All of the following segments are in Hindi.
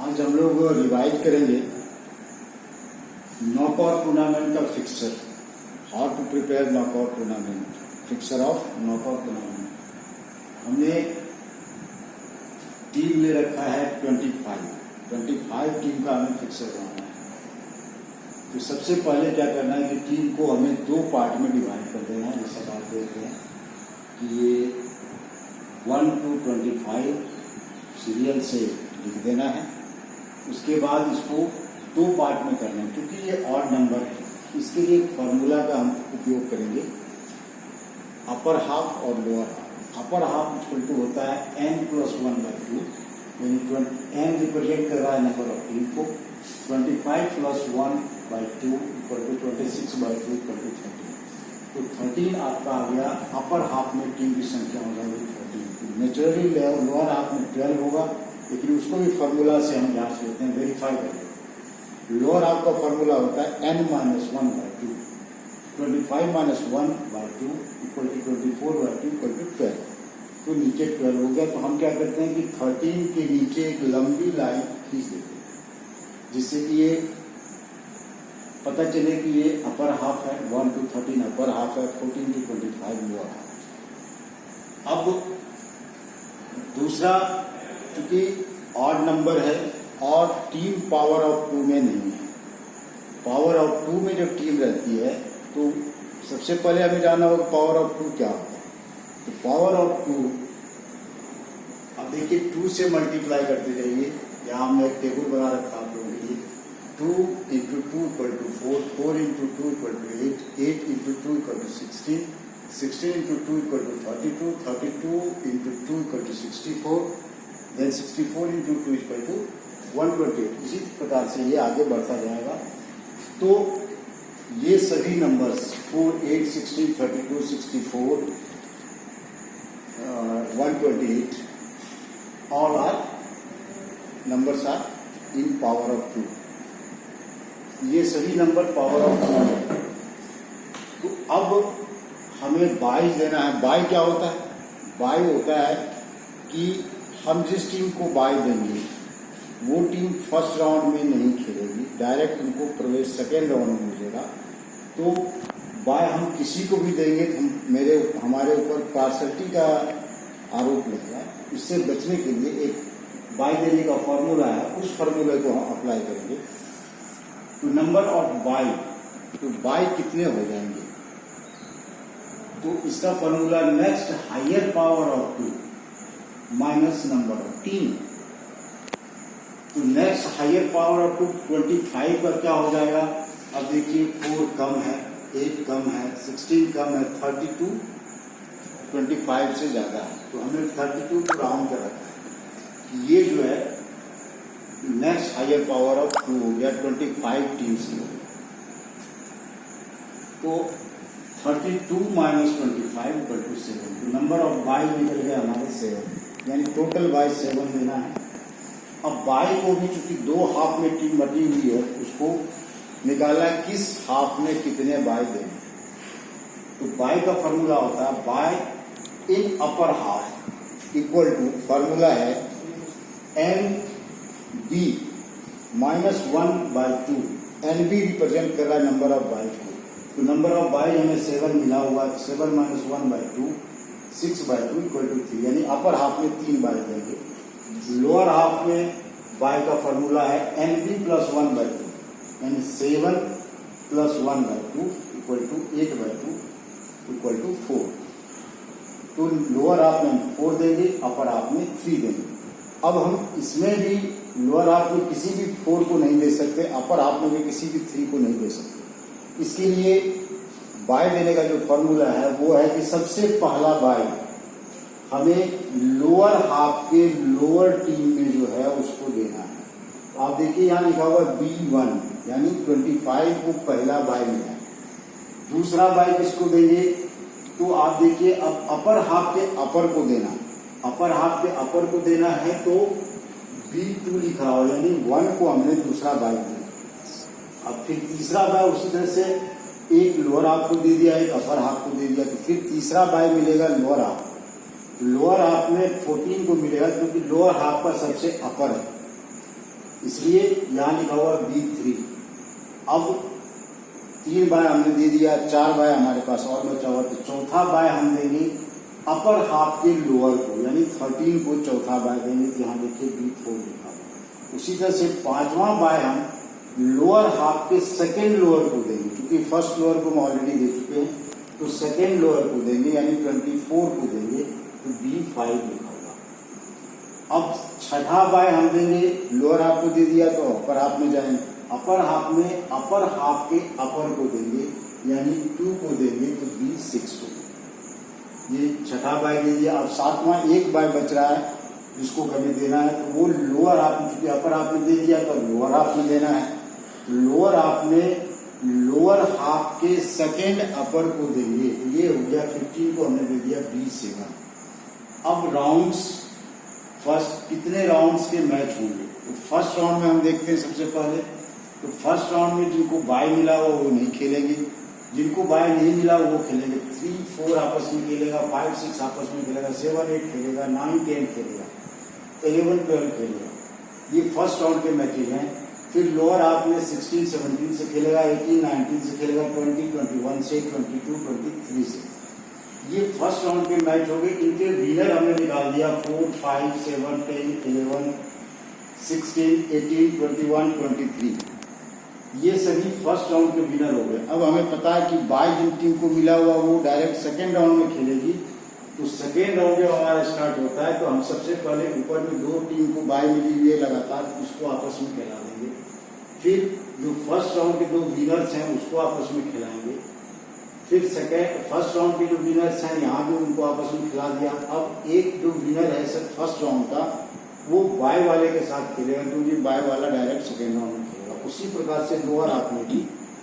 आज हम लोग रिवाइज करेंगे नॉकआउट टूर्नामेंट का fixture, how to prepare knockout tournament, fixture of knockout tournament. हमने टीम ले रखा है 25 टीम का हमें फिक्सर बनाना है। तो सबसे पहले क्या करना है कि टीम को हमें दो पार्ट में डिवाइड कर देना है। जैसा आप देख रहे हैं कि ये 1 to 25 सीरियल से लिख देना है। उसके बाद इसको दो पार्ट में करना है। क्योंकि ये ऑड नंबर है, इसके लिए एक फॉर्मूला का हम उपयोग करेंगे, अपर हाफ और lower half. Upper half equal to होता है n+1/2, यानी n रिप्रेजेंट कर रहा है नंबर ऑफ टीम को। 25 + 1/2 = 26/2 = 13। तो 13 आपका आ गया। अपर हाफ में टीम की संख्या हो जाएगी 13। नेचुरली लोअर हाफ में 12 होगा, लेकिन उसको भी फॉर्मूला से हम जांच लेते हैं, वेरीफाई करते हैं। लोअर हाफ का फॉर्मूला होता है n-1/2। 25 - 1/2 = 24/2 = 12। तो नीचे 12 हो गया। तो हम क्या करते हैं कि 13 के नीचे एक लंबी लाइन खींच देते हैं, जिससे कि ये पता चले कि ये अपर हाफ है। 1 to 13 अपर हाफ है, 14 to 25 लोअर हाफ। अब दूसरा, चूंकि ऑड नंबर है और टीम पावर ऑफ 2 में नहीं है। पावर ऑफ 2 में जब टीम रहती है तो सबसे पहले हमें जानना होगा पावर ऑफ 2 क्या होता है। तो पावर ऑफ 2, अब देखिए 2 से मल्टीप्लाई करते जाइए। यहाँ हमने एक टेबल बना रखा आप लोगों के लिए। 2 × 2 = 4, 4 × 2 = 8, 8 × 2 = 16, 16 × 2 = 32, 32 × 2 = 64, देन 64 × 2 = 128। इसी प्रकार से ये आगे बढ़ता जाएगा। तो ये सभी numbers 4, 8, 16, 32, 64, 128 all are numbers are in power of 2। ये सभी नंबर पावर ऑफ 2 है। तो अब हमें बाई देना है। बाई क्या होता है? बाई होता है कि हम जिस टीम को बाई देंगे वो टीम फर्स्ट राउंड में नहीं खेलेगी, डायरेक्ट उनको प्रवेश सेकेंड राउंड में मिलेगा। तो बाय हम किसी को भी देंगे तो हमारे ऊपर पार्शलिटी का आरोप लगेगा। इससे बचने के लिए एक बाय देने का फॉर्मूला है, उस फॉर्मूले को हम अप्लाई करेंगे। तो नंबर ऑफ बाय, तो बाय कितने हो जाएंगे? तो इसका formula next higher power of 2 minus number of team. तो नेक्स्ट हायर पावर ऑफ 2 25 का क्या हो जाएगा? अब देखिए 4 कम है, 8 कम है, 16 कम है, 32 25 से ज्यादा है। तो हमने 32 को राउंड कर रखा है। ये जो है नेक्स्ट हायर पावर ऑफ 2 हो गया 25 टीम्स की। तो 32 - 25 = 7। तो नंबर ऑफ बाई निकल गया हमारे 7, यानी टोटल बाई 7 देना है। अब बाई को भी चूंकि 2 हाफ में टीम बटी हुई है, उसको निकाला किस हाफ में कितने बाई देंगे। तो बाई का फॉर्मूला होता है bye in upper half equal to, formula है NB -1/2। NB रिप्रेजेंट कर रहा है नंबर ऑफ बाई को। तो नंबर ऑफ बाई हमें 7 मिला हुआ, 7 - 1/2 6/2 = 3, यानी अपर हाफ में 3 बाई देंगे। लोअर हाफ में बाय का फॉर्मूला है NB +1/2, यानी 7 + 1/2 = 8/2 = 4। तो लोअर हाफ में 4 देंगे, अपर हाफ में 3 देंगे। अब हम इसमें भी लोअर हाफ में किसी भी 4 को नहीं दे सकते, अपर हाफ में भी किसी भी 3 को नहीं दे सकते। इसके लिए बाय देने का जो फॉर्मूला है वो है कि सबसे पहला बाय हमें लोअर हाफ के लोअर टीम में जो है उसको देना है। आप देखिए यहाँ लिखा हुआ B1, यानी 25 को पहला बाय मिला है। दूसरा बाय किसको देंगे? तो आप देखिए अब अपर हाफ के अपर को देना, अपर हाफ के अपर को देना है तो B2 लिखा हो, यानी 1 को हमने दूसरा बाय दिया। अब फिर तीसरा बाय उसी तरह से एक लोअर हाफ को दे दिया, एक अपर हाफ को दे दिया। तो फिर तीसरा बाय मिलेगा लोअर हाफ। लोअर हाफ में 14 को मिलेगा, क्योंकि लोअर हाफ का सबसे अपर है। इसलिए यहाँ लिखा हुआ B3। अब 3 बाय हमने दे दिया, 4 बाय हमारे पास और बचा हुआ, तो चौथा बाय हम देंगे अपर हाफ के लोअर को, यानी 13 को चौथा बाय देंगे। तो यहाँ देखिए B4 लिखा हुआ। उसी तरह से 5वां बाय हम लोअर हाफ के सेकेंड लोअर को देंगे, क्योंकि फर्स्ट लोअर को हम ऑलरेडी दे चुके हैं, तो सेकेंड लोअर को देंगे यानी 24 को देंगे, तो B5 लिखा होगा। अब 6ठा बाय हम देंगे, लोअर हाफ को दे दिया तो अपर हाफ में जाएंगे, अपर हाफ में अपर हाफ के अपर को देंगे यानी 2 को देंगे, तो B6 को देंगे। ये 6ठा बाय दे दिया। अब 7वां एक बाय बच रहा है जिसको हमें देना है, तो वो लोअर हाफ में, चूंकि अपर हाफ में दे दिया तो लोअर हाफ में देना है। लोअर हाफ में लोअर हाफ के सेकेंड अपर को देंगे, ये हो गया 15 को हमने दे दिया B7। अब राउंड्स, फर्स्ट कितने राउंड्स के मैच होंगे, तो फर्स्ट राउंड में हम देखते हैं सबसे पहले, तो फर्स्ट राउंड में जिनको बाय मिला हुआ वो नहीं खेलेंगे, जिनको बाय नहीं मिला वो खेलेंगे। 3, 4 आपस में खेलेगा, 5, 6 आपस में खेलेगा, 7, 8 खेलेगा, 9, 10 खेलेगा, 11, 12 खेलेगा। ये फर्स्ट राउंड के मैचेज हैं। फिर लोअर हाफ में 16, 17 से खेलेगा, 18, 19 से खेलेगा, 20, 21 से, 22, 23 से। ये फर्स्ट राउंड के मैच हो गए। इनके विनर हमने निकाल दिया 4, 5, 7, 10, 11, 16, 18, 21, 23। ये सभी फर्स्ट राउंड के विनर हो गए। अब हमें पता है कि बाय जिन टीम को मिला हुआ वो डायरेक्ट सेकेंड राउंड में खेलेगी, तो सेकेंड राउंड जब हमारा स्टार्ट होता है तो हम सबसे पहले ऊपर में 2 टीम को बाय मिली हुई है लगातार, उसको आपस में खिला देंगे। फिर जो फर्स्ट राउंड के 2 विनर्स हैं उसको आपस में खिलाएंगे। फिर फर्स्ट राउंड के जो विनर्स हैं यहाँ भी उनको आपस में खिला दिया। अब एक जो विनर है सर फर्स्ट राउंड का, वो बाय वाले के साथ खेलेगा, क्योंकि बाय वाला डायरेक्ट सेकेंड राउंड में खेलेगा। उसी प्रकार से लोअर हाफ में भी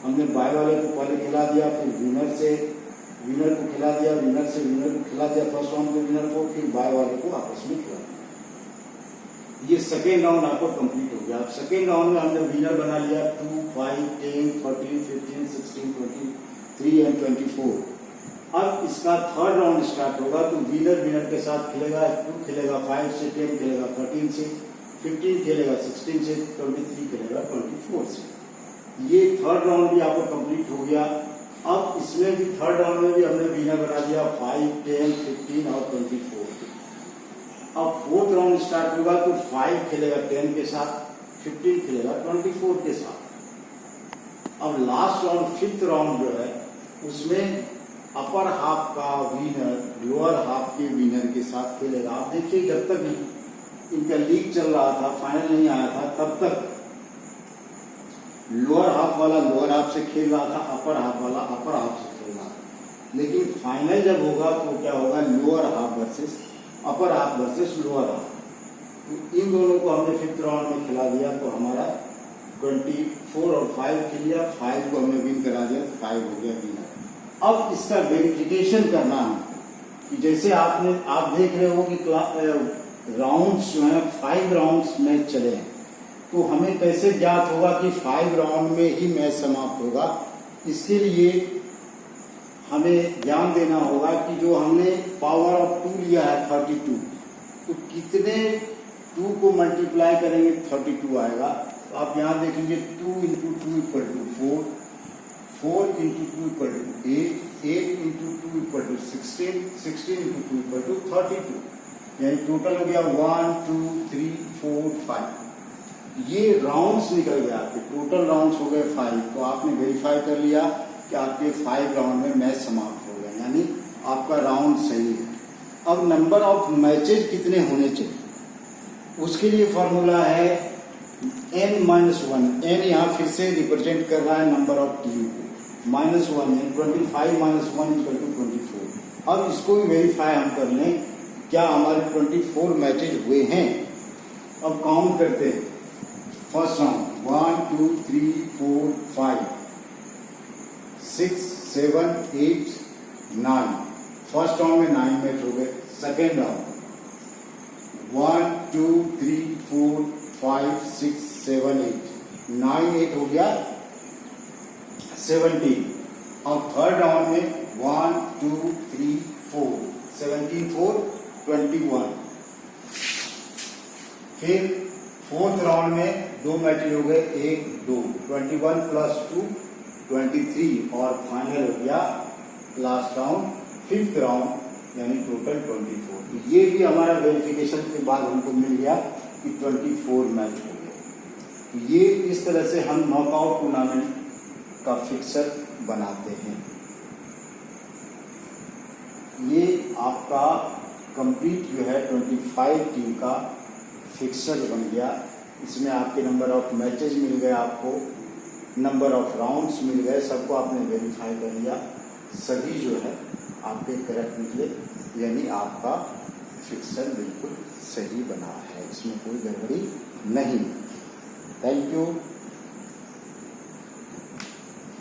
हमने बाय वाले को पहले खिला दिया, फिर विनर से विनर को खिला दिया, विनर से विनर को खिला दिया, फर्स्ट राउंड के विनर को, फिर बाय वाले को आपस में खिला दिया। ये सेकेंड राउंड आपको कंप्लीट हो गया। अब सेकेंड राउंड में हमने विनर बना लिया 2, 5, 10, 13, 15, 16, 23 एंड 24। अब इसका थर्ड राउंड स्टार्ट होगा, तो विनर विनर के साथ खेलेगा, 2 खेलेगा 5 से, 10 खेलेगा 13 से, 15 खेलेगा 16 से, 23 खेलेगा 24 से। ये थर्ड राउंड भी आपको कंप्लीट हो गया। अब इसमें भी थर्ड राउंड में भी हमने विनर बना दिया 5, 10, 15 और 24। अब फोर्थ राउंड स्टार्ट होगा, तो 5 खेलेगा 10 के साथ, 15 खेलेगा 24 के साथ। अब लास्ट राउंड फिफ्थ राउंड जो है उसमें अपर हाफ का विनर लोअर हाफ के विनर के साथ खेलेगा। आप देखिए जब तक इनका लीग चल रहा था, फाइनल नहीं आया था, तब तक लोअर हाफ वाला लोअर हाफ से खेल रहा था, अपर हाफ वाला अपर हाफ से खेल रहा था। लेकिन फाइनल जब होगा तो क्या होगा, lower half versus upper half versus lower half. तो इन दोनों को हमने फिफ्थ राउंड में खिला दिया, तो हमारा 24 और 5 खेल लिया, 5 को हमने विन करा दिया, 5 हो गया विनर। अब इसका वेरिफिकेशन करना है कि जैसे आप देख रहे हो कि राउंड्स जो है 5 राउंड्स मैच चले हैं, तो हमें कैसे ज्ञात होगा कि 5 राउंड में ही मैच समाप्त होगा। इसके लिए हमें ध्यान देना होगा कि जो हमने पावर ऑफ 2 लिया है 32, तो कितने 2 को मल्टीप्लाई करेंगे 32 आएगा। तो आप यहाँ देखेंगे 2 × 2 = 4, 4 × 2 = 8, 8 × 2 = 16, 16 × 2 = 32। यानी टोटल हो गया 1, 2, 3, 4, 5। ये राउंड्स निकल गया, आपके टोटल राउंड्स हो गए 5। तो आपने वेरीफाई कर लिया कि आपके 5 राउंड में मैच समाप्त हो गए, यानी आपका राउंड सही है। अब नंबर ऑफ मैचेज कितने होने चाहिए, उसके लिए फॉर्मूला है n-1। n यहाँ फिर से रिप्रेजेंट कर रहा है नंबर ऑफ टीम को, -1 है, 25 - 1 = 24। अब इसको भी वेरीफाई हम कर लें क्या हमारे 24 मैचेज हुए हैं। अब काउंट करते हैं। First round 1, 2, 3, 4, 5, 6, 7, 8, 9। फर्स्ट राउंड में 9 मैच हो गए। सेकेंड राउंड 1, 2, 3, 4, 5, 6, 7, 8, 9, 8 हो गया 17। और थर्ड राउंड में 1, 2, 3, 4, 17, 4, 21। फिर फोर्थ राउंड में 2 मैच हो गए, 1 2, 21 + 2 23 और फाइनल हो गया लास्ट राउंड, फिफ्थ राउंड यानी टोटल 24। तो ये भी हमारा वेरिफिकेशन के बाद हमको मिल गया कि 24 मैच हो गए। तो ये इस तरह से हम नॉकआउट टूर्नामेंट का फिक्सर बनाते हैं। ये आपका कंप्लीट जो है 25 टीम का फिक्सर बन गया। इसमें आपके नंबर ऑफ मैचेस मिल गए, आपको नंबर ऑफ राउंड्स मिल गए, सबको आपने वेरीफाई कर लिया, सभी जो है आपके करेक्ट निकले, यानी आपका फिक्सर बिल्कुल सही बना है, इसमें कोई गड़बड़ी नहीं। Thank you.